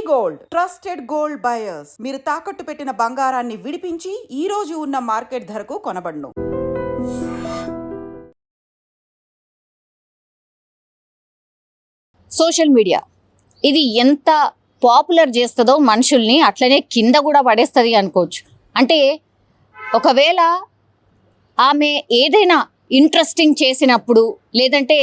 Gold trusted gold buyers. మీరు తాకట్టు పెట్టిన బంగారాన్ని విడిపించి ఈ రోజు ఉన్న మార్కెట్ ధరకు కొనబడును. సోషల్ మీడియా ఇది ఎంత పాపులర్ చేస్తుందో మనుషుల్ని అట్లనే కింద కూడా పడేస్తుంది అనుకోవచ్చు. అంటే ఒకవేళ ఆమె ఏదైనా ఇంట్రెస్టింగ్ చేసినప్పుడు లేదంటే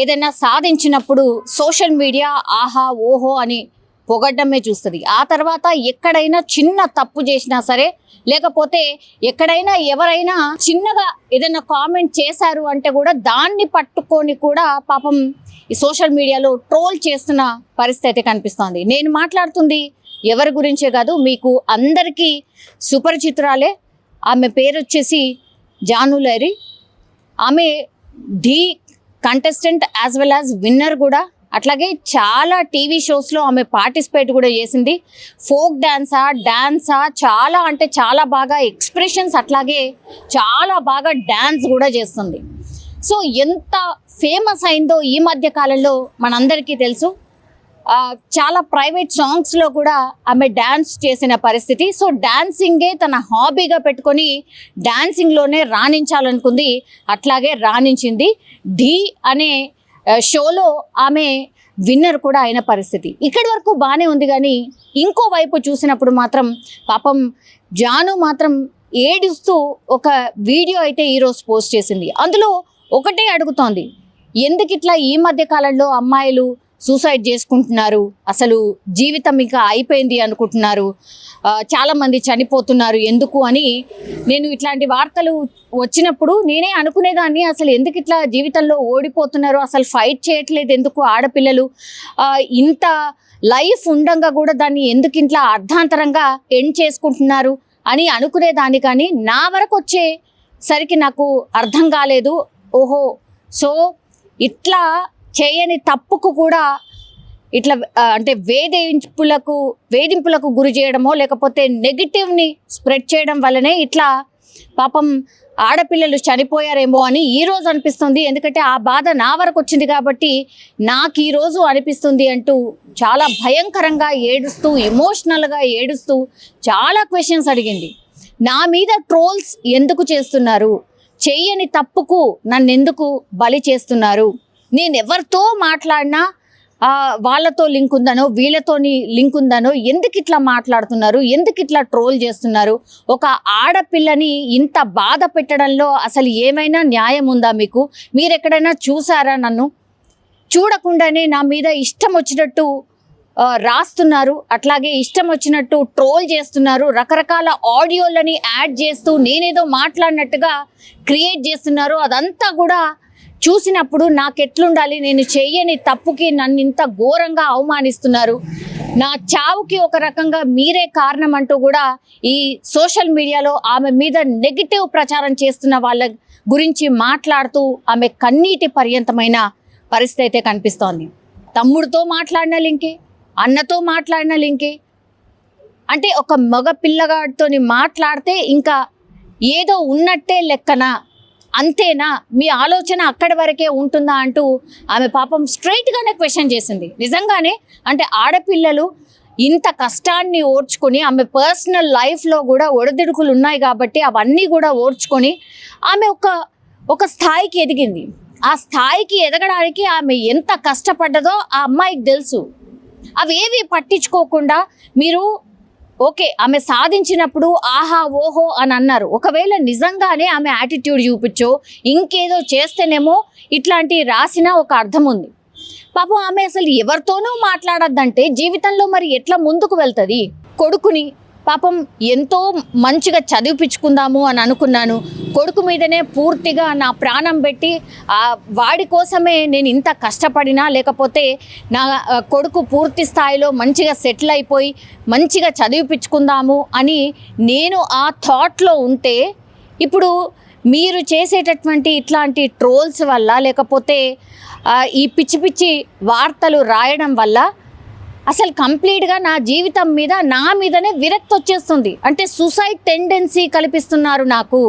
ఏదైనా సాధించినప్పుడు సోషల్ మీడియా ఆహా ఓహో అని పొగడ్డమే చూస్తుంది. ఆ తర్వాత ఎక్కడైనా చిన్న తప్పు చేసినా సరే లేకపోతే ఎక్కడైనా ఎవరైనా చిన్నగా ఏదైనా కామెంట్ చేశారు అంటే కూడా దాన్ని పట్టుకొని కూడా పాపం ఈ సోషల్ మీడియాలో ట్రోల్ చేస్తున్న పరిస్థితి అయితే కనిపిస్తోంది. నేను మాట్లాడుతుంది ఎవరి గురించే కాదు, మీకు అందరికీ సుపరిచితురాలే. ఆమె పేరు వచ్చేసి జాను లహరి. ఆమె Dhee contestant as well as winner కూడా. అట్లాగే చాలా టీవీ షోస్లో ఆమె పార్టిసిపేట్ కూడా చేసింది. ఫోక్ డాన్సా చాలా అంటే చాలా బాగా ఎక్స్ప్రెషన్స్, అట్లాగే చాలా బాగా డ్యాన్స్ కూడా చేస్తుంది. సో ఎంత ఫేమస్ అయిందో ఈ మధ్య కాలంలో మనందరికీ తెలుసు. చాలా ప్రైవేట్ సాంగ్స్లో కూడా ఆమె డ్యాన్స్ చేసిన పరిస్థితి. సో డాన్సింగే తన హాబీగా పెట్టుకొని డాన్సింగ్లోనే రాణించాలనుకుంది, అట్లాగే రాణించింది. ఢీ అనే షోలో ఆమె విన్నర్ కూడా అయిన పరిస్థితి. ఇక్కడి వరకు బాగానే ఉంది, కానీ ఇంకో వైపు చూసినప్పుడు మాత్రం పాపం జాను మాత్రం ఏడుస్తూ ఒక వీడియో అయితే ఈరోజు పోస్ట్ చేసింది. అందులో ఒకటే అడుగుతోంది, ఎందుకు ఇట్లా ఈ మధ్య కాలంలో అమ్మాయిలు సూసైడ్ చేసుకుంటున్నారు, అసలు జీవితం ఇంకా అయిపోయింది అనుకుంటున్నారు, చాలామంది చనిపోతున్నారు ఎందుకు అని. నేను ఇట్లాంటి వార్తలు వచ్చినప్పుడు నేనే అనుకునేదాన్ని, అసలు ఎందుకు ఇట్లా జీవితంలో ఓడిపోతున్నారు, అసలు ఫైట్ చేయట్లేదు ఎందుకు ఆడపిల్లలు, ఇంత లైఫ్ ఉండంగా కూడా దాన్ని ఎందుకు ఇంట్లో అర్ధాంతరంగా ఎండ్ చేసుకుంటున్నారు అని అనుకునేదాన్ని. కానీ నా వరకు వచ్చేసరికి నాకు అర్థం కాలేదు. ఓహో, సో ఇట్లా చేయని తప్పుకు కూడా ఇట్లా అంటే వేధింపులకు గురి చేయడమో లేకపోతే నెగిటివ్ని స్ప్రెడ్ చేయడం వల్లనే ఇట్లా పాపం ఆడపిల్లలు చనిపోయారేమో అని ఈరోజు అనిపిస్తుంది. ఎందుకంటే ఆ బాధ నా వరకు వచ్చింది కాబట్టి నాకు ఈరోజు అనిపిస్తుంది అంటూ చాలా భయంకరంగా ఏడుస్తూ ఎమోషనల్గా ఏడుస్తూ చాలా క్వశ్చన్స్ అడిగింది. నా మీద ట్రోల్స్ ఎందుకు చేస్తున్నారు, చెయ్యని తప్పుకు నన్ను ఎందుకు బలి చేస్తున్నారు, నేను ఎవరితో మాట్లాడినా వాళ్ళతో లింక్ ఉందనో వీళ్ళతోని లింక్ ఉందనో ఎందుకు ఇట్లా మాట్లాడుతున్నారు, ఎందుకు ఇట్లా ట్రోల్ చేస్తున్నారు, ఒక ఆడపిల్లని ఇంత బాధ పెట్టడంలో అసలు ఏమైనా న్యాయం ఉందా మీకు, మీరు ఎక్కడైనా చూసారా, నన్ను చూడకుండానే నా మీద ఇష్టం వచ్చినట్టు రాస్తున్నారు, అట్లాగే ఇష్టం వచ్చినట్టు ట్రోల్ చేస్తున్నారు, రకరకాల ఆడియోలని యాడ్ చేస్తూ నేనేదో మాట్లాడినట్టుగా క్రియేట్ చేస్తున్నారు. అదంతా కూడా చూసినప్పుడు నాకెట్లుండాలి, నేను చెయ్యని తప్పుకి నన్ను ఇంత ఘోరంగా అవమానిస్తున్నారు, నా చావుకి ఒక రకంగా మీరే కారణం అంటూ కూడా ఈ సోషల్ మీడియాలో ఆమె మీద నెగిటివ్ ప్రచారం చేస్తున్న వాళ్ళ గురించి మాట్లాడుతూ ఆమె కన్నీటి పర్యంతమైన పరిస్థితి అయితే కనిపిస్తోంది. తమ్ముడితో మాట్లాడిన లింకే, అన్నతో మాట్లాడిన లింకే, అంటే ఒక మగ పిల్లగాడితో మాట్లాడితే ఇంకా ఏదో ఉన్నట్టే లెక్కన, అంతేనా, మీ ఆలోచన అక్కడి వరకే ఉంటుందా అంటూ ఆమె పాపం స్ట్రైట్గానే క్వశ్చన్ చేసింది. నిజంగానే అంటే ఆడపిల్లలు ఇంత కష్టాన్ని ఓర్చుకొని, ఆమె పర్సనల్ లైఫ్లో కూడా ఒడిదుడుకులు ఉన్నాయి కాబట్టి అవన్నీ కూడా ఓర్చుకొని ఆమె ఒక స్థాయికి ఎదిగింది. ఆ స్థాయికి ఎదగడానికి ఆమె ఎంత కష్టపడ్డదో ఆ అమ్మాయికి తెలుసు. అవేవి పట్టించుకోకుండా మీరు ఓకే ఆమె సాధించినప్పుడు ఆహా ఓహో అని అన్నారు. ఒకవేళ నిజంగానే ఆమె యాటిట్యూడ్ చూపించో ఇంకేదో చేస్తేనేమో ఇట్లాంటి రాసిన ఒక అర్థం ఉంది. పాపం ఆమె అసలు ఎవరితోనూ మాట్లాడద్దంటే జీవితంలో మరి ఎట్లా ముందుకు వెళ్తుంది. కొడుకుని పాపం ఎంతో మంచిగా చదివిపించుకుందాము అని అనుకున్నాను, కొడుకు మీదనే పూర్తిగా నా ప్రాణం పెట్టి వాడి కోసమే నేను ఇంత కష్టపడినా, లేకపోతే నా కొడుకు పూర్తి స్థాయిలో మంచిగా సెటిల్ అయిపోయి మంచిగా చదివిపించుకుందాము అని నేను ఆ థాట్లో ఉంటే, ఇప్పుడు మీరు చేసేటటువంటి ఇట్లాంటి ట్రోల్స్ వల్ల లేకపోతే ఈ పిచ్చి పిచ్చి వార్తలు రాయడం వల్ల అసలు కంప్లీట్గా నా జీవితం మీద నా మీదనే విరక్తి వచ్చేస్తుంది. అంటే సూసైడ్ టెండెన్సీ కల్పిస్తున్నారు, నాకు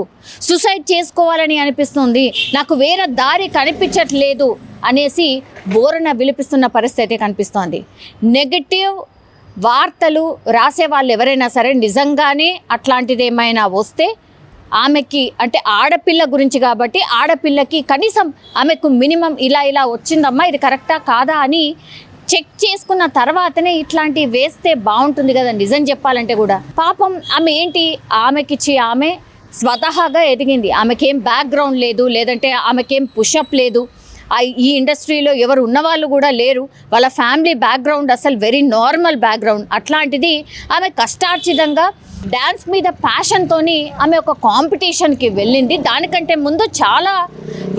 సూసైడ్ చేసుకోవాలని అనిపిస్తుంది, నాకు వేరే దారి కనిపించట్లేదు అనేసి బోరన విలిపిస్తున్న పరిస్థితి కనిపిస్తోంది. నెగటివ్ వార్తలు రాసే వాళ్ళు ఎవరైనా సరే నిజంగానే అట్లాంటిది ఏమైనా వస్తే ఆమెకి అంటే ఆడపిల్ల గురించి కాబట్టి ఆడపిల్లకి కనీసం ఆమెకు మినిమం ఇలా వచ్చిందమ్మా ఇది కరెక్టా కాదా అని చెక్ చేసుకున్న తర్వాతనే ఇట్లాంటివి వేస్తే బాగుంటుంది కదా నిజం చెప్పాలంటే కూడా. పాపం ఆమె ఏంటి ఆమెకిచ్చి ఆమె స్వతహాగా ఎదిగింది, ఆమెకేం బ్యాక్గ్రౌండ్ లేదు, లేదంటే ఆమెకేం పుషప్ లేదు, ఈ ఇండస్ట్రీలో ఎవరు ఉన్నవాళ్ళు కూడా లేరు, వాళ్ళ ఫ్యామిలీ బ్యాక్గ్రౌండ్ అసలు వెరీ నార్మల్ బ్యాక్గ్రౌండ్. అట్లాంటిది ఆమె కష్టార్జితంగా డ్యాన్స్ మీద ప్యాషన్తోని ఆమె ఒక కాంపిటీషన్కి వెళ్ళింది. దానికంటే ముందు చాలా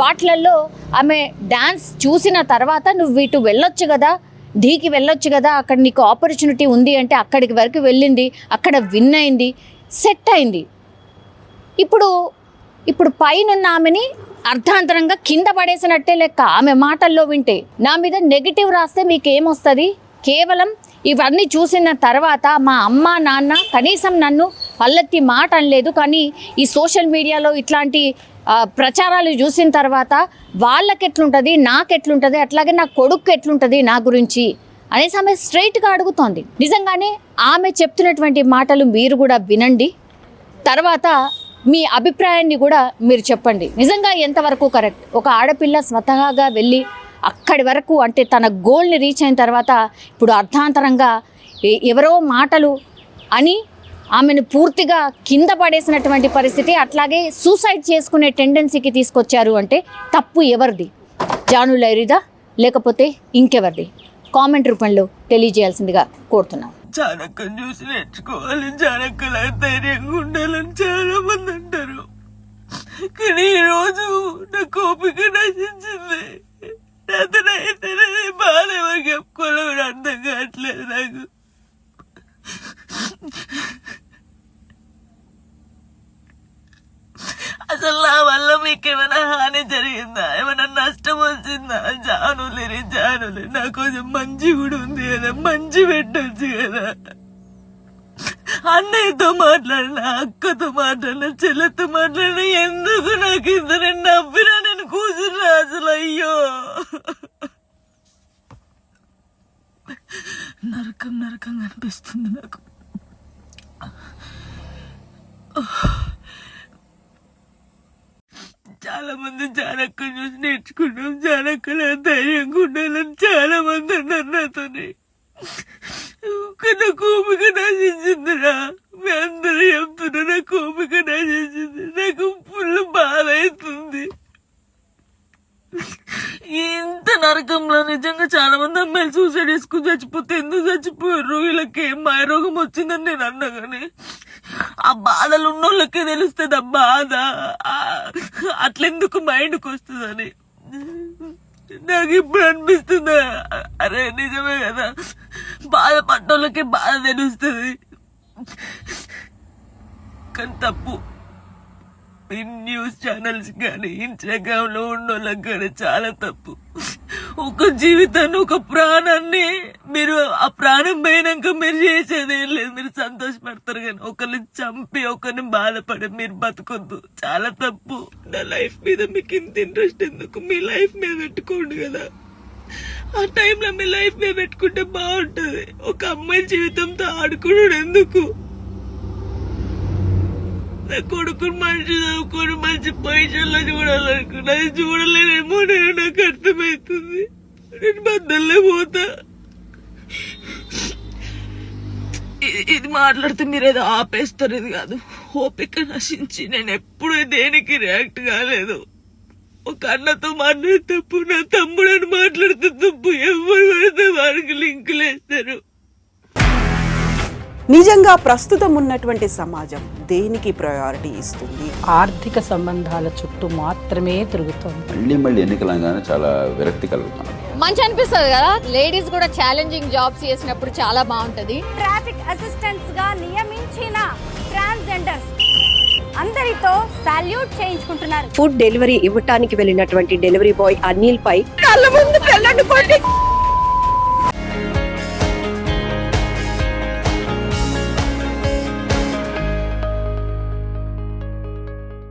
వాటిలలో ఆమె డ్యాన్స్ చూసిన తర్వాత నువ్వు ఇటు వెళ్ళొచ్చు కదా, ఢీకి వెళ్ళొచ్చు కదా, అక్కడ నీకు ఆపర్చునిటీ ఉంది అంటే అక్కడికి వరకు వెళ్ళింది, అక్కడ విన్ అయింది, సెట్ అయింది. ఇప్పుడు పైనున్న ఆమెని అర్ధాంతరంగా కింద పడేసినట్టే లెక్క. ఆమె మాటల్లో వింటే నా మీద నెగిటివ్ రాస్తే మీకు ఏమొస్తుంది? కేవలం ఇవన్నీ చూసిన తర్వాత మా అమ్మ నాన్న కనీసం నన్ను పల్లెత్తి మాట అనలేదు, కానీ ఈ సోషల్ మీడియాలో ఇట్లాంటి ప్రచారాలు చూసిన తర్వాత వాళ్ళకి ఎట్లుంటుంది, నాకెట్లుంటుంది, అట్లాగే నా కొడుకు ఎట్లుంటుంది నా గురించి అనేసి ఆమె స్ట్రైట్గా అడుగుతోంది. నిజంగానే ఆమె చెప్తున్నటువంటి మాటలు మీరు కూడా వినండి, తర్వాత మీ అభిప్రాయాన్ని కూడా మీరు చెప్పండి. నిజంగా ఎంతవరకు కరెక్ట్? ఒక ఆడపిల్ల స్వతహాగా వెళ్ళి అక్కడి వరకు అంటే తన గోల్ని రీచ్ అయిన తర్వాత ఇప్పుడు అర్థాంతరంగా ఎవరో మాటలు అని ఆమెను పూర్తిగా కింద పడేసినటువంటి పరిస్థితి, అట్లాగే సూసైడ్ చేసుకునే టెండెన్సీకి తీసుకొచ్చారు అంటే తప్పు ఎవరిది? జాను లైరీదా లేకపోతే ఇంకెవరిది? కామెంట్ రూపంలో తెలియజేయాల్సిందిగా కోరుతున్నాం. చాణక్యం చూసి నేర్చుకోవాలి, చాణక్యలా ధైర్యంగా ఉండాలని చాలా మంది అంటారు, కానీ ఈరోజు నాకు ఓపిక నశించింది. అతనైతే బాధ ఎవరికి చెప్పుకోవాలో కూడా అర్థం కావట్లేదు నాకు. అసలు నా వల్ల మీకు ఏమైనా హాని జరిగిందా, ఏమైనా నష్టం వచ్చిందా? జానులేరి నాకు కొంచెం మంచి కూడా ఉంది కదా, మంచి పెట్టచ్చు కదా. అన్నయ్యతో మాట్లాడినా, అక్కతో మాట్లాడినా, చెల్లెతో మాట్లాడినా, ఎందుకు నాకు ఇద్దరు నవ్వినా నేను కూర్చున్నా అసలు. అయ్యో నరకం అనిపిస్తుంది నాకు. చాలా మంది చాణక్యం చూసి నేర్చుకున్నాం, చాణక్యలా ధైర్యంగా ఉండాలని చాలా మంది అన్నారు నాతోని. నాకు ఓపిక నశించిందిరా, మీ అందరూ చెప్తున్నా నాకు ఓపిక నశించింది. నాకు ఫుల్ బాధ అవుతుంది. ఇంత నరకంలో నిజంగా చాలా మంది అమ్మాయిలు సూసైడ్ చేసుకుని చచ్చిపోతే ఎందుకు చచ్చిపోయారు, వీళ్ళకి ఏం మాయరోగం వచ్చిందని నేను అన్నా, కానీ ఆ బాధలు ఉన్నోళ్ళకే తెలుస్తుంది ఆ బాధ. అట్లెందుకు మైండ్కి వస్తుందని నాకు ఇప్పుడు అనిపిస్తుంది. అరే నిజమే కదా, బాధపడ్డోళ్ళకే బాధ తెలుస్తుంది, కానీ తప్పు. ఈ న్యూస్ ఛానల్స్ కానీ ఇన్స్టాగ్రామ్ లో ఉన్నోళ్ళకి కానీ చాలా తప్పు. ఒక జీవితాన్ని, ఒక ప్రాణాన్ని మీరు ఆ ప్రాణం పోయినాక మీరు చేసేదేం లేదు, మీరు సంతోషపడతారు, కానీ ఒకరిని చంపి ఒకరిని బాధపడి మీరు బతకొద్దు, చాలా తప్పు. నా లైఫ్ మీద మీకు ఇంత ఇంట్రెస్ట్ ఎందుకు? మీ లైఫ్ మీద పెట్టుకోండి కదా, ఆ టైంలో మీ లైఫ్ మీద పెట్టుకుంటే బాగుంటది. ఒక అమ్మాయి జీవితంతో ఆడుకున్నాడు ఎందుకు? నా కొడుకుని మంచి చదువుకొని మంచి పొజిషన్లో చూడాలనుకున్నా, అది చూడలేనేమో నేను, నాకు అర్థమవుతుంది. నేను బద్దల్లే పోతా. ఇది మాట్లాడితే మీరు ఏదో ఆపేస్తారు, ఇది కాదు. ఓపిక నశించి నేను ఎప్పుడు దేనికి రియాక్ట్ కాలేదు. ఒక అన్నతో మాట్లాడే తప్పు, నా తమ్ముడని మాట్లాడితే తప్పు, ఎవరు పడితే వారికి లింకులు వేస్తారు. నిజంగా ప్రస్తుతం ఉన్నటువంటి సమాజం దేనికి ప్రయారిటీ ఇస్తుంది? ఆర్థిక సంబంధాల చుట్టూ మాత్రమే తిరుగుతుంది. మళ్ళీ ఎన్నికలంగానే చాలా విరక్తి కలుగుతాం. మంచి అనిపిస్తుంది కదా, లేడీస్ కూడా ఛాలెంజింగ్ జాబ్స్ చేసినప్పుడు చాలా బాగుంటది. ట్రాఫిక్ అసిస్టెంట్స్ గా నియమించిన ట్రాన్స్జెండర్స్ అందరితో సాల్యూట్ చేయించుకుంటున్నారు. ఫుడ్ డెలివరీ ఇవ్వటానికి వెళ్ళినటువంటి డెలివరీ బాయ్ అనిల్ పై కళ్ళ ముందు